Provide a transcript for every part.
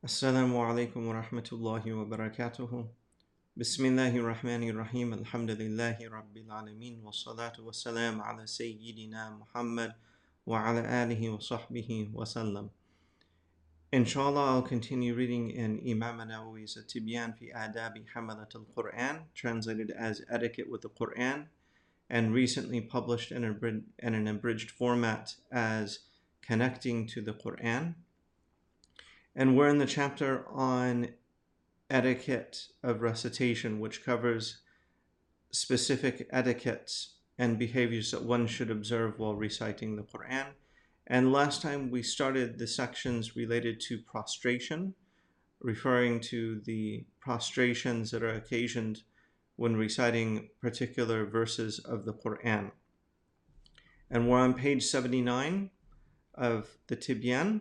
Assalamu alaikum wa rahmatullahi wa barakatuhu. Bismillahir Rahmanir Rahim. Alhamdulillahi Rabbil Alameen. Wa salatu wa salam ala Sayyidina Muhammad wa ala alihi wa sahbihi wa sallam. Inshallah, I'll continue reading in Imam al-Nawawi's Tibyan fi Adabi Hamalat al-Quran, translated as Etiquette with the Quran, and recently published in an abridged format as Connecting to the Quran. And we're in the chapter on etiquette of recitation, which covers specific etiquettes and behaviors that one should observe while reciting the Quran. And last time we started the sections related to prostration, referring to the prostrations that are occasioned when reciting particular verses of the Quran. And we're on page 79 of the Tibyan,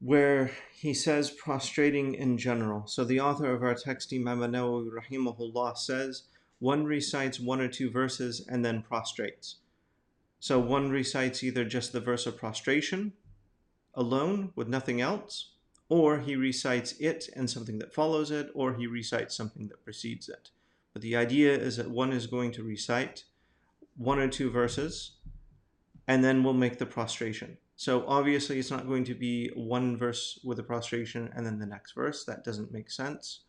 where he says prostrating in general. So the author of our text, Imam al-Nawawi rahimahullah, says one recites one or two verses and then prostrates. So one recites either just the verse of prostration alone with nothing else, or he recites it and something that follows it, or he recites something that precedes it. But the idea is that one is going to recite one or two verses and then we'll make the prostration. So obviously it's not going to be one verse with a prostration and then the next verse. That doesn't make sense.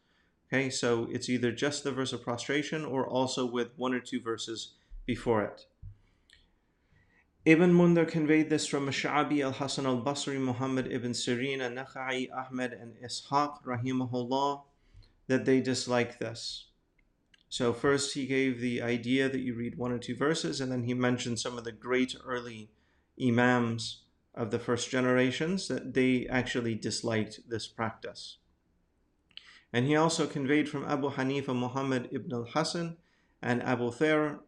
Okay, so it's either just the verse of prostration or also with one or two verses before it. Ibn Mundar conveyed this from Sha'abi, al-Hasan al-Basri, Muhammad ibn Sirin, al-Nakha'i, Ahmed, and Ishaq, rahimahullah, that they dislike this. So first he gave the idea that you read one or two verses, and then he mentioned some of the great early Imams of the first generations that they actually disliked this practice. And he also conveyed from Abu Hanifa, Muhammad ibn al-Hasan, and Abu Thawr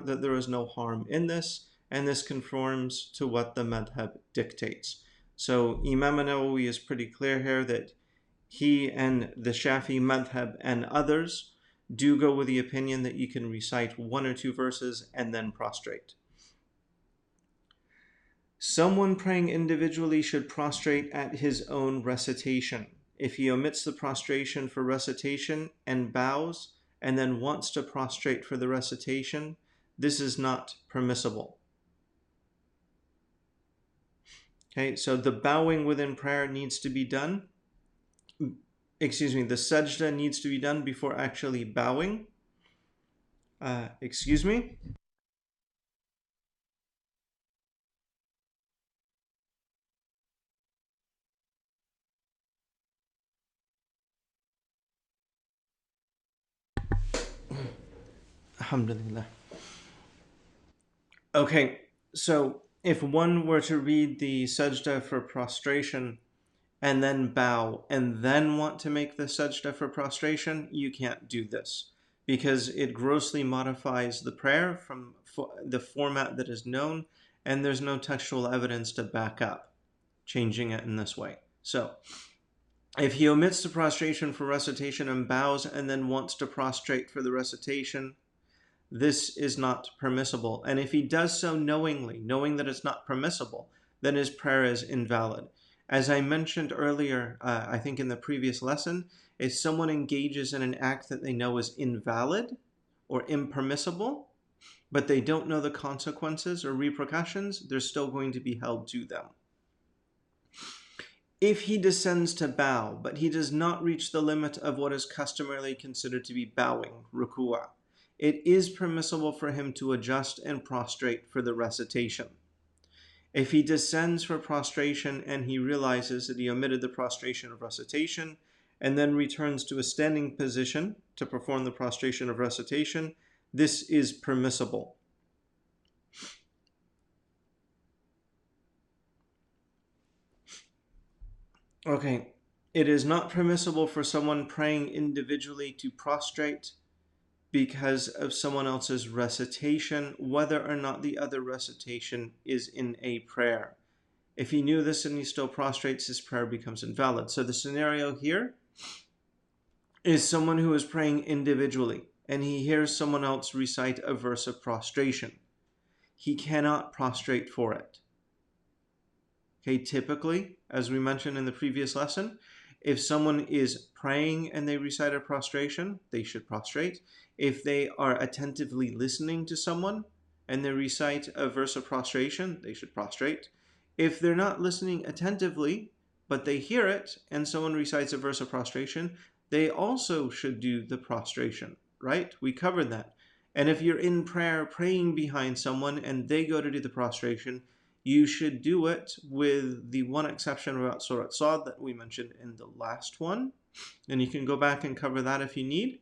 that there is no harm in this, and this conforms to what the madhab dictates. So Imam al-Nawawi is pretty clear here that he and the Shafi madhab and others do go with the opinion that you can recite one or two verses and then prostrate. Someone praying individually should prostrate at his own recitation. If he omits the prostration for recitation and bows and then wants to prostrate for the recitation, this is not permissible. Okay, so the bowing within prayer needs to be done. The sajda needs to be done before actually bowing. Alhamdulillah. Okay, so if one were to read the sajda for prostration and then bow and then want to make the sajda for prostration, you can't do this because it grossly modifies the prayer from the format that is known, and there's no textual evidence to back up changing it in this way. So if he omits the prostration for recitation and bows and then wants to prostrate for the recitation, this is not permissible. And if he does so knowingly, knowing that it's not permissible, then his prayer is invalid. As I mentioned earlier, I think in the previous lesson, if someone engages in an act that they know is invalid or impermissible, but they don't know the consequences or repercussions, they're still going to be held to them. If he descends to bow, but he does not reach the limit of what is customarily considered to be bowing, ruku'ah, it is permissible for him to adjust and prostrate for the recitation. If he descends for prostration and he realizes that he omitted the prostration of recitation and then returns to a standing position to perform the prostration of recitation, this is permissible. Okay, it is not permissible for someone praying individually to prostrate because of someone else's recitation, whether or not the other recitation is in a prayer. If he knew this and he still prostrates, his prayer becomes invalid. So the scenario here is someone who is praying individually and he hears someone else recite a verse of prostration. He cannot prostrate for it. Okay, typically, as we mentioned in the previous lesson, if someone is praying and they recite a prostration, they should prostrate. If they are attentively listening to someone and they recite a verse of prostration, they should prostrate. If they're not listening attentively, but they hear it and someone recites a verse of prostration, they also should do the prostration, right? We covered that. And if you're in prayer praying behind someone and they go to do the prostration, you should do it with the one exception about Surah Sad that we mentioned in the last one. And you can go back and cover that if you need.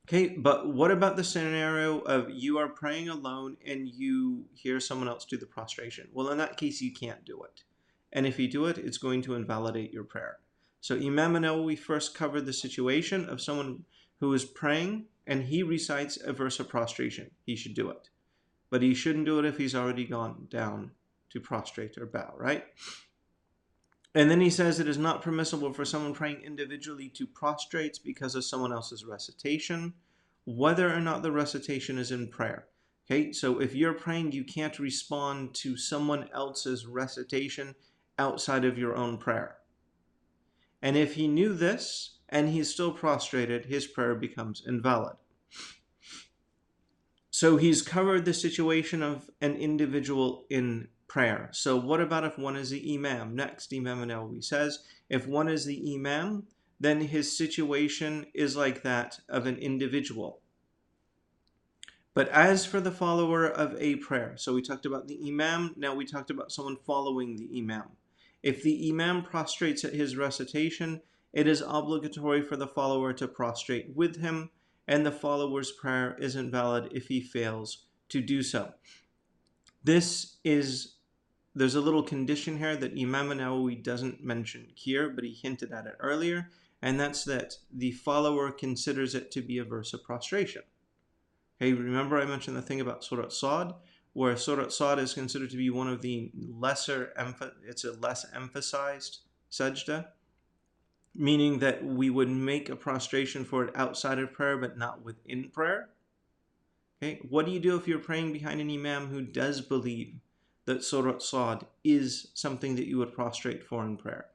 Okay, but what about the scenario of you are praying alone and you hear someone else do the prostration? Well, in that case, you can't do it. And if you do it, it's going to invalidate your prayer. So Imam al-Nawawi first covered the situation of someone who is praying and he recites a verse of prostration. He should do it. But he shouldn't do it if he's already gone down to prostrate or bow, right? And then he says it is not permissible for someone praying individually to prostrate because of someone else's recitation, whether or not the recitation is in prayer. Okay, so if you're praying, you can't respond to someone else's recitation outside of your own prayer. And if he knew this and he's still prostrated, his prayer becomes invalid. So he's covered the situation of an individual in prayer. So what about if one is the Imam? Next, Imam al-Nawawi says, if one is the Imam, then his situation is like that of an individual. But as for the follower of a prayer, so we talked about the Imam, now we talked about someone following the Imam. If the Imam prostrates at his recitation, it is obligatory for the follower to prostrate with him, and the follower's prayer is invalid if he fails to do so. There's a little condition here that Imam al-Nawawi doesn't mention here, but he hinted at it earlier, and that's that the follower considers it to be a verse of prostration. Okay, remember I mentioned the thing about Surah Sad, where Surah Sad is considered to be one of the it's a less emphasized sajda, meaning that we would make a prostration for it outside of prayer but not within prayer. Okay, what do you do if you're praying behind an Imam who does believe that Surah Sad is something that you would prostrate for in prayer?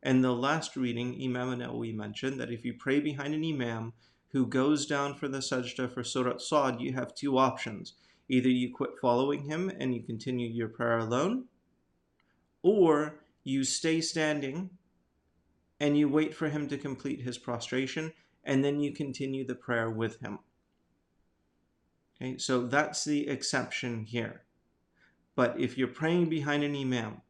And the last reading, Imam al-Nawawi mentioned that if you pray behind an Imam who goes down for the sajda for Surah Sad, you have two options. Either you quit following him and you continue your prayer alone, or you stay standing and you wait for him to complete his prostration, and then you continue the prayer with him. Okay, so that's the exception here. But if you're praying behind an Imam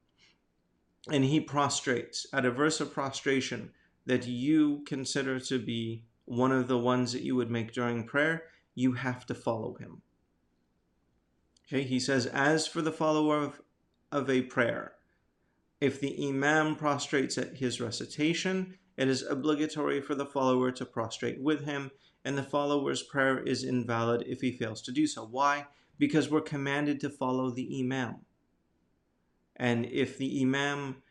and he prostrates at a verse of prostration that you consider to be one of the ones that you would make during prayer, you have to follow him. Okay, he says, as for the follower of a prayer, if the Imam prostrates at his recitation, it is obligatory for the follower to prostrate with him, and the follower's prayer is invalid if he fails to do so. Why? Because we're commanded to follow the Imam. And if the Imam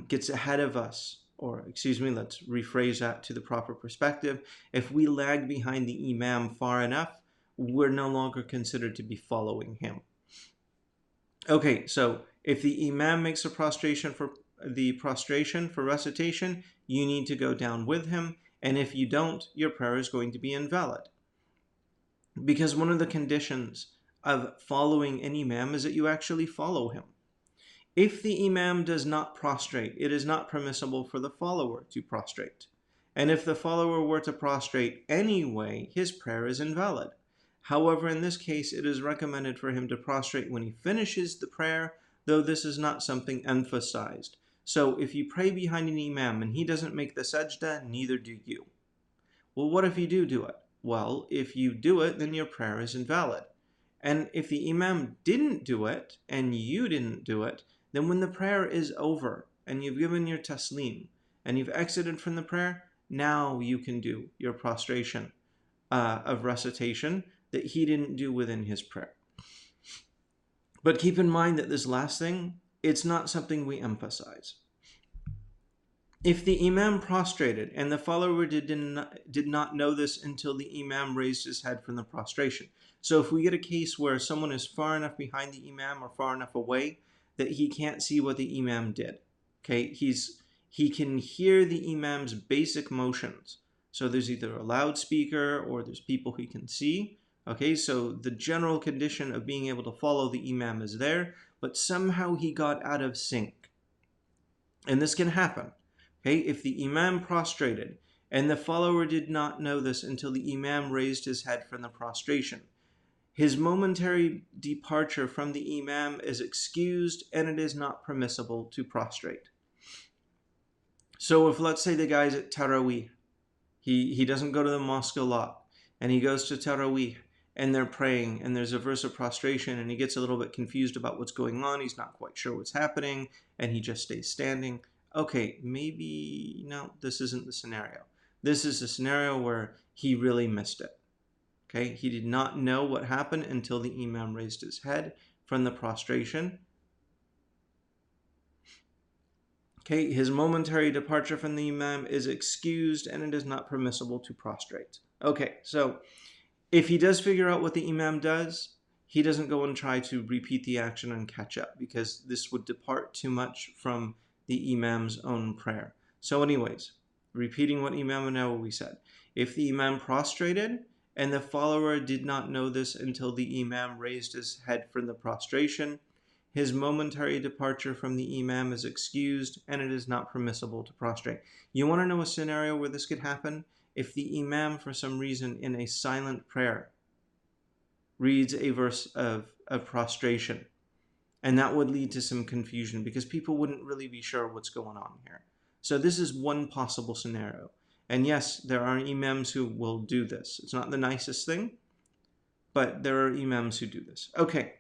gets ahead of us, or excuse me, let's rephrase that to the proper perspective. If we lag behind the Imam far enough, we're no longer considered to be following him. Okay, so if the Imam makes a prostration for recitation, you need to go down with him, and if you don't, your prayer is going to be invalid. Because one of the conditions of following an Imam is that you actually follow him. If the Imam does not prostrate, it is not permissible for the follower to prostrate. And if the follower were to prostrate anyway, his prayer is invalid. However, in this case, it is recommended for him to prostrate when he finishes the prayer, though this is not something emphasized. So if you pray behind an Imam and he doesn't make the sajda, neither do you. Well, what if you do it? Well, if you do it, then your prayer is invalid. And if the Imam didn't do it and you didn't do it, then when the prayer is over and you've given your taslim and you've exited from the prayer, now you can do your prostration of recitation that he didn't do within his prayer. But keep in mind that this last thing, it's not something we emphasize. If the Imam prostrated and the follower did not know this until the Imam raised his head from the prostration. So if we get a case where someone is far enough behind the Imam or far enough away that he can't see what the Imam did. Okay, he can hear the Imam's basic motions. So there's either a loudspeaker or there's people he can see. Okay, so the general condition of being able to follow the Imam is there, but somehow he got out of sync. And this can happen. Okay, if the Imam prostrated and the follower did not know this until the Imam raised his head from the prostration, his momentary departure from the Imam is excused and it is not permissible to prostrate. So if, let's say, the guy's at Taraweeh, he doesn't go to the mosque a lot, and he goes to Taraweeh and they're praying and there's a verse of prostration and he gets a little bit confused about what's going on, he's not quite sure what's happening, and he just stays standing. Okay, maybe, no, this isn't the scenario. This is a scenario where he really missed it. Okay, he did not know what happened until the Imam raised his head from the prostration. Okay, his momentary departure from the Imam is excused and it is not permissible to prostrate. Okay, so if he does figure out what the Imam does, he doesn't go and try to repeat the action and catch up, because this would depart too much from the Imam's own prayer. So anyways, repeating what Imam al-Nawawi said, if the Imam prostrated and the follower did not know this until the Imam raised his head from the prostration, his momentary departure from the Imam is excused and it is not permissible to prostrate. You want to know a scenario where this could happen? If the Imam, for some reason, in a silent prayer, reads a verse of prostration, and that would lead to some confusion because people wouldn't really be sure what's going on here. So this is one possible scenario. And yes, there are Imams who will do this. It's not the nicest thing, but there are Imams who do this. Okay.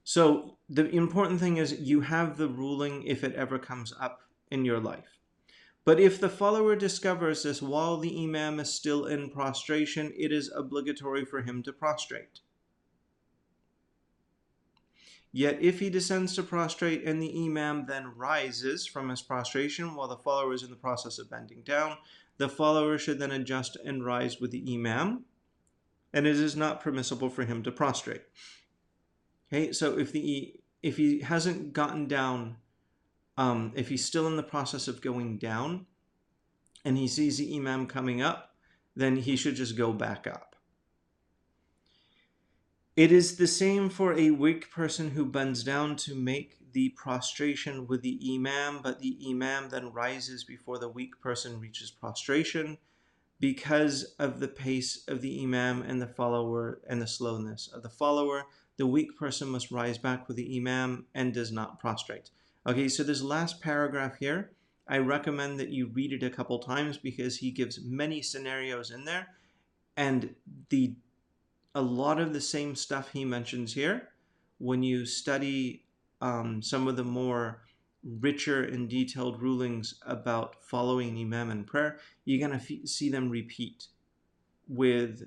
So the important thing is you have the ruling if it ever comes up in your life. But if the follower discovers this while the Imam is still in prostration, it is obligatory for him to prostrate. Yet if he descends to prostrate and the Imam then rises from his prostration while the follower is in the process of bending down, the follower should then adjust and rise with the Imam, and it is not permissible for him to prostrate. Okay, so if he hasn't gotten down, if he's still in the process of going down and he sees the Imam coming up, then he should just go back up. It is the same for a weak person who bends down to make the prostration with the Imam, but the Imam then rises before the weak person reaches prostration. Because of the pace of the Imam and the follower and the slowness of the follower, the weak person must rise back with the Imam and does not prostrate. Okay, so this last paragraph here, I recommend that you read it a couple times because he gives many scenarios in there, and a lot of the same stuff he mentions here, when you study some of the more richer and detailed rulings about following an Imam in prayer, you're going to see them repeat with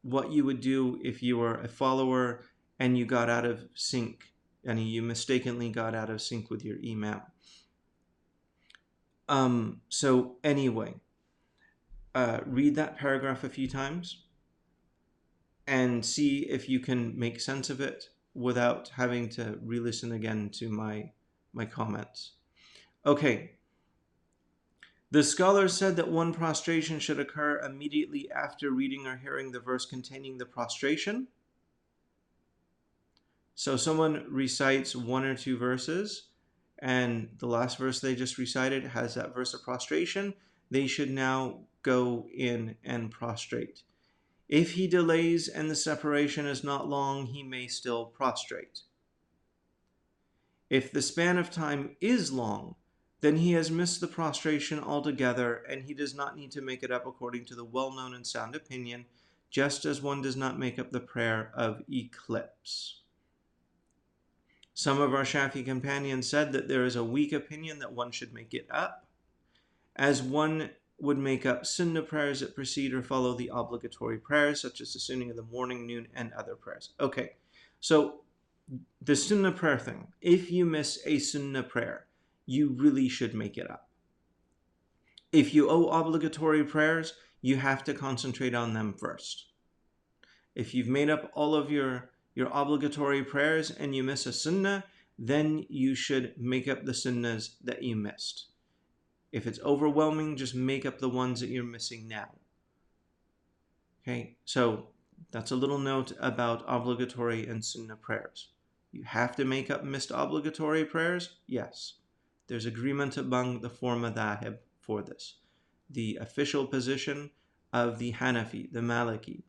what you would do if you were a follower and you got out of sync, and you mistakenly got out of sync with your Imam. So anyway, read that paragraph a few times and see if you can make sense of it without having to re-listen again to my comments. Okay. The scholars said that one prostration should occur immediately after reading or hearing the verse containing the prostration. So someone recites one or two verses, and the last verse they just recited has that verse of prostration. They should now go in and prostrate. If he delays and the separation is not long, he may still prostrate. If the span of time is long, then he has missed the prostration altogether, and he does not need to make it up according to the well-known and sound opinion, just as one does not make up the prayer of eclipse. Some of our Shafi companions said that there is a weak opinion that one should make it up, as one would make up sunnah prayers that precede or follow the obligatory prayers, such as the sunnah of the morning, noon, and other prayers. Okay, so the sunnah prayer thing, if you miss a sunnah prayer, you really should make it up. If you owe obligatory prayers, you have to concentrate on them first. If you've made up all of your your obligatory prayers and you miss a sunnah, then you should make up the sunnahs that you missed. If it's overwhelming, just make up the ones that you're missing now. Okay, so that's a little note about obligatory and sunnah prayers. You have to make up missed obligatory prayers? Yes. There's agreement among the four madhahib for this. The official position of the Hanafi, the Maliki,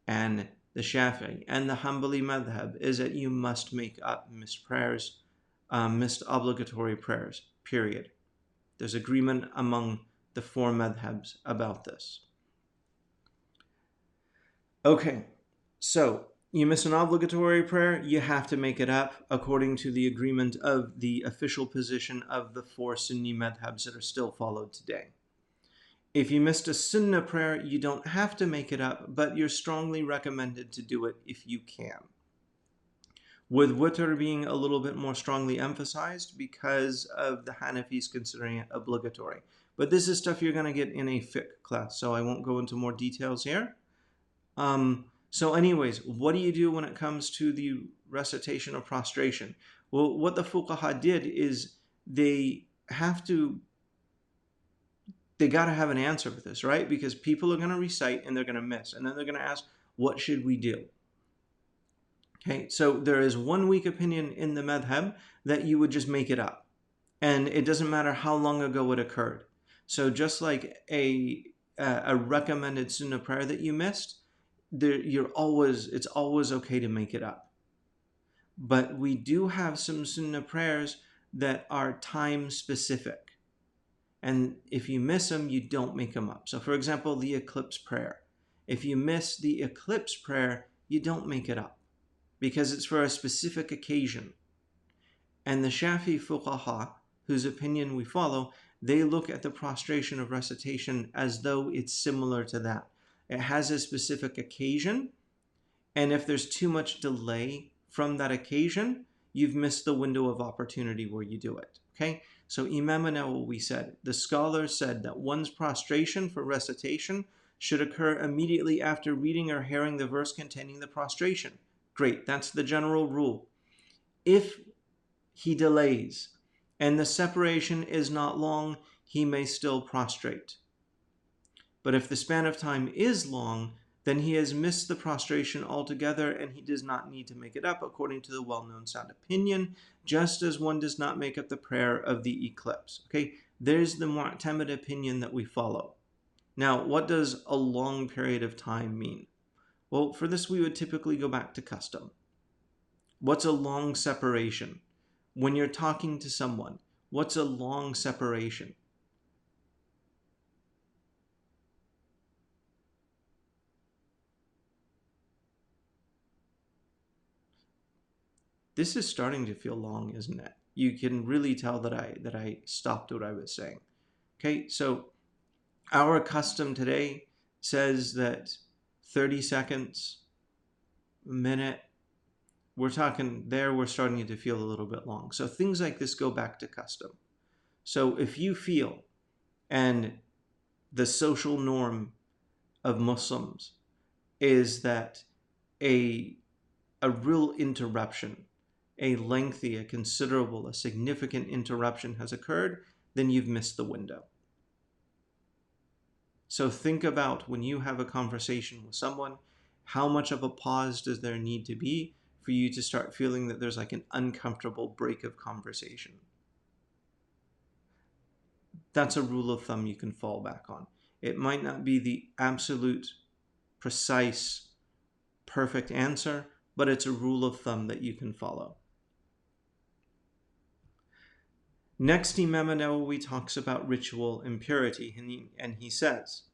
and the Shafi'i, and the Hanbali madhab is that you must make up missed prayers, missed obligatory prayers, period. There's agreement among the four madhabs about this. Okay, so you miss an obligatory prayer, you have to make it up according to the agreement of the official position of the four Sunni madhabs that are still followed today. If you missed a sunnah prayer, you don't have to make it up, but you're strongly recommended to do it if you can. With witr being a little bit more strongly emphasized because of the Hanafis considering it obligatory. But this is stuff you're going to get in a fiqh class, so I won't go into more details here. So anyways, what do you do when it comes to the recitation of prostration? Well, what the fuqaha did is they got to have an answer for this, right? Because people are going to recite and they're going to miss. And then they're going to ask, what should we do? Okay, so there is one weak opinion in the madhab that you would just make it up. And it doesn't matter how long ago it occurred. So just like a recommended sunnah prayer that you missed, it's always okay to make it up. But we do have some sunnah prayers that are time specific. And if you miss them, you don't make them up. So for example, the eclipse prayer. If you miss the eclipse prayer, you don't make it up because it's for a specific occasion. And the Shafi fuqaha, whose opinion we follow, they look at the prostration of recitation as though it's similar to that. It has a specific occasion, and if there's too much delay from that occasion, you've missed the window of opportunity where you do it. Okay? So Imam al-Nawawi said, the scholars said that one's prostration for recitation should occur immediately after reading or hearing the verse containing the prostration. Great, that's the general rule. If he delays and the separation is not long, he may still prostrate. But if the span of time is long, then he has missed the prostration altogether and he does not need to make it up according to the well-known sound opinion, just as one does not make up the prayer of the eclipse. Okay, there's the mu'tamid opinion that we follow. Now, what does a long period of time mean? Well, for this we would typically go back to custom. What's a long separation? When you're talking to someone, what's a long separation? This is starting to feel long, isn't it? You can really tell that I stopped what I was saying. Okay, so our custom today says that 30 seconds, a minute, we're starting to feel a little bit long. So things like this go back to custom. So if you feel, and the social norm of Muslims is that a real interruption, a lengthy, a considerable, a significant interruption has occurred, then you've missed the window. So think about when you have a conversation with someone, how much of a pause does there need to be for you to start feeling that there's like an uncomfortable break of conversation? That's a rule of thumb you can fall back on. It might not be the absolute, precise, perfect answer, but it's a rule of thumb that you can follow. Next, Imam al-Nawawi talks about ritual impurity, and he says,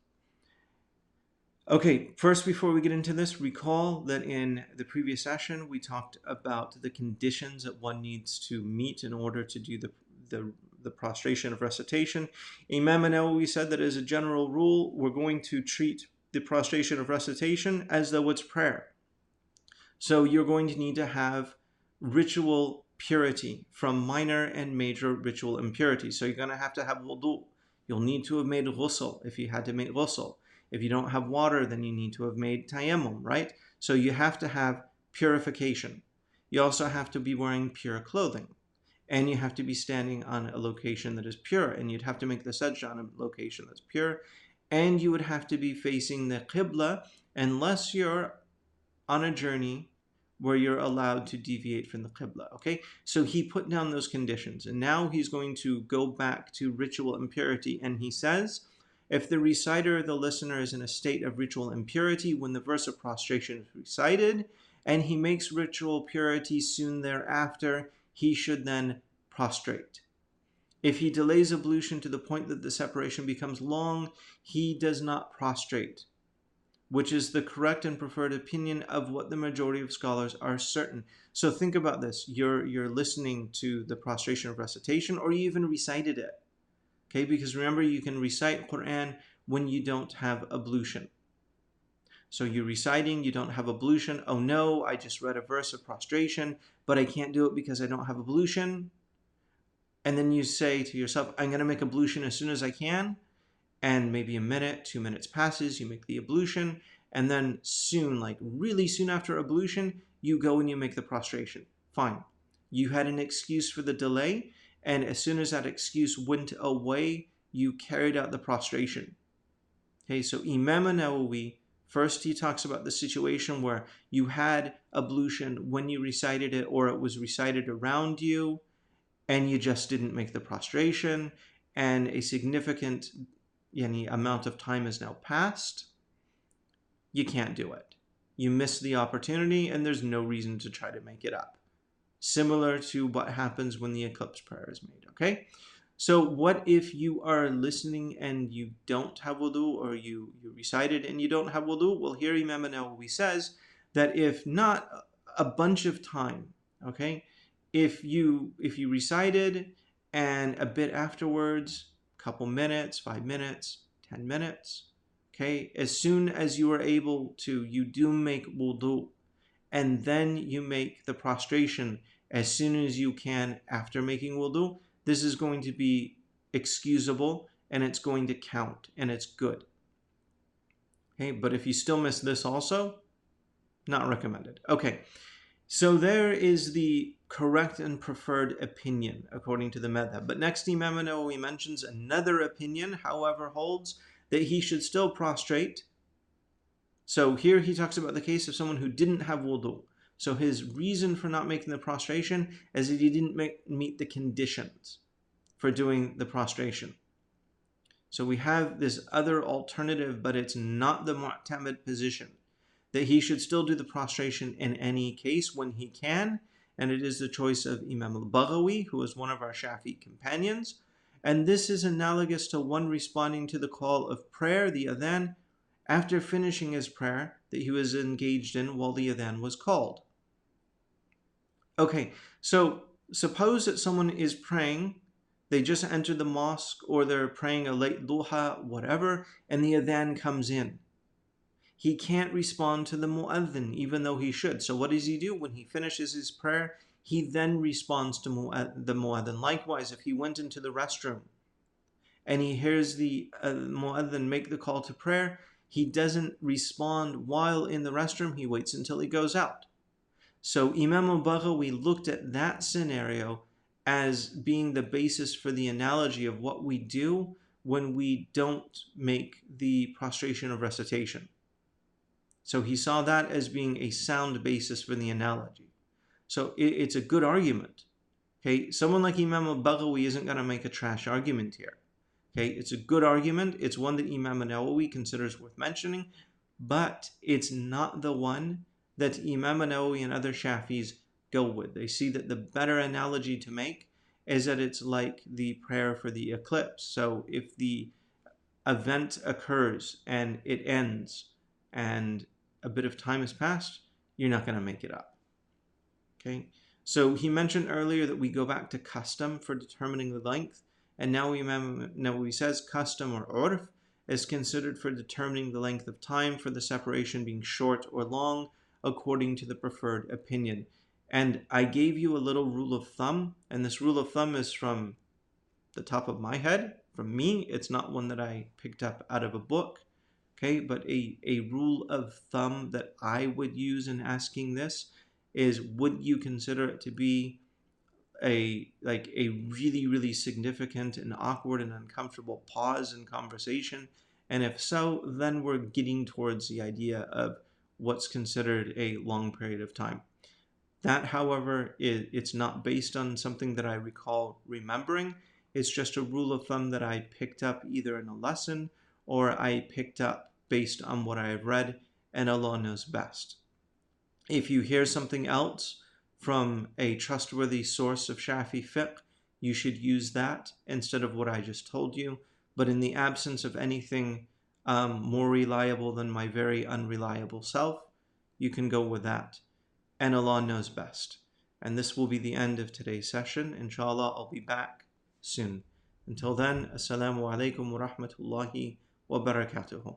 okay, first before we get into this, recall that in the previous session we talked about the conditions that one needs to meet in order to do the prostration of recitation. Imam al-Nawawi said that as a general rule, we're going to treat the prostration of recitation as though it's prayer. So you're going to need to have ritual purity from minor and major ritual impurities. So you're going to have wudu. You'll need to have made ghusl if you had to make ghusl. If you don't have water, then you need to have made tayammum, right? So you have to have purification. You also have to be wearing pure clothing. And you have to be standing on a location that is pure. And you'd have to make the sajda on a location that's pure. And you would have to be facing the qibla unless you're on a journey where you're allowed to deviate from the qibla. Okay, so he put down those conditions, and now he's going to go back to ritual impurity, and he says, if the reciter or the listener is in a state of ritual impurity when the verse of prostration is recited, and he makes ritual purity soon thereafter, he should then prostrate. If he delays ablution to the point that the separation becomes long, he does not prostrate, which is the correct and preferred opinion of what the majority of scholars are certain. So think about this. You're listening to the prostration of recitation, or you even recited it. Okay, because remember, you can recite Quran when you don't have ablution. So you're reciting, you don't have ablution. Oh no, I just read a verse of prostration, but I can't do it because I don't have ablution. And then you say to yourself, I'm going to make ablution as soon as I can. And maybe a minute, 2 minutes passes, you make the ablution, and then soon, like really soon after ablution, you go and you make the prostration. Fine. You had an excuse for the delay, and as soon as that excuse went away, you carried out the prostration. Okay, so Imam al-Nawawi, first he talks about the situation where you had ablution when you recited it, or it was recited around you, and you just didn't make the prostration, and a significant amount of time has now passed. You can't do it. You missed the opportunity, and there's no reason to try to make it up. Similar to what happens when the eclipse prayer is made, okay? So what if you are listening and you don't have wudu, or you recited and you don't have wudu? Well, here Imam al-Nawawi says that if not a bunch of time, okay? If you recited and a bit afterwards, couple minutes, 5 minutes, 10 minutes, okay, as soon as you are able to, you do make wudu, and then you make the prostration as soon as you can after making wudu. This is going to be excusable, and it's going to count, and it's good. Okay, but if you still miss this also, not recommended. Okay, so there is the correct and preferred opinion according to the madhab. But next, Imam al-Nawawi mentions another opinion, however, holds that he should still prostrate. So here he talks about the case of someone who didn't have wudu. So his reason for not making the prostration is that he didn't meet the conditions for doing the prostration. So we have this other alternative, but it's not the mu'tamad position, that he should still do the prostration in any case when he can, and it is the choice of Imam al-Baghawi, who is one of our Shafi'i companions, and this is analogous to one responding to the call of prayer, the adhan, after finishing his prayer that he was engaged in while the adhan was called. Okay, so suppose that someone is praying, they just entered the mosque, or they're praying a late duha, whatever, and the adhan comes in. He can't respond to the mu'adhin, even though he should. So what does he do? When he finishes his prayer, he then responds to the mu'adhin. Likewise, if he went into the restroom and he hears the mu'adhin make the call to prayer, he doesn't respond while in the restroom. He waits until he goes out. So Imam al-Baghawi looked at that scenario as being the basis for the analogy of what we do when we don't make the prostration of recitation. So he saw that as being a sound basis for the analogy. So it's a good argument. Okay, someone like Imam al-Baghawi isn't going to make a trash argument here. Okay, it's a good argument. It's one that Imam al-Nawawi considers worth mentioning, but it's not the one that Imam al-Nawawi and other Shafis go with. They see that the better analogy to make is that it's like the prayer for the eclipse. So if the event occurs and it ends and a bit of time has passed, you're not going to make it up. Okay, so he mentioned earlier that we go back to custom for determining the length, and now Imam Nawawi says custom or urf is considered for determining the length of time for the separation being short or long according to the preferred opinion. And I gave you a little rule of thumb, and this rule of thumb is from the top of my head, from me. It's not one that I picked up out of a book. Okay, but a rule of thumb that I would use in asking this is, would you consider it to be a really significant and awkward and uncomfortable pause in conversation? And if so, then we're getting towards the idea of what's considered a long period of time. That, however, it's not based on something that I recall remembering. It's just a rule of thumb that I picked up either in a lesson or I picked up based on what I have read, and Allah knows best. If you hear something else from a trustworthy source of Shafi fiqh, you should use that instead of what I just told you. But in the absence of anything more reliable than my very unreliable self, you can go with that. And Allah knows best. And this will be the end of today's session. Inshallah, I'll be back soon. Until then, Assalamu alaikum wa rahmatullahi wa barakatuhu.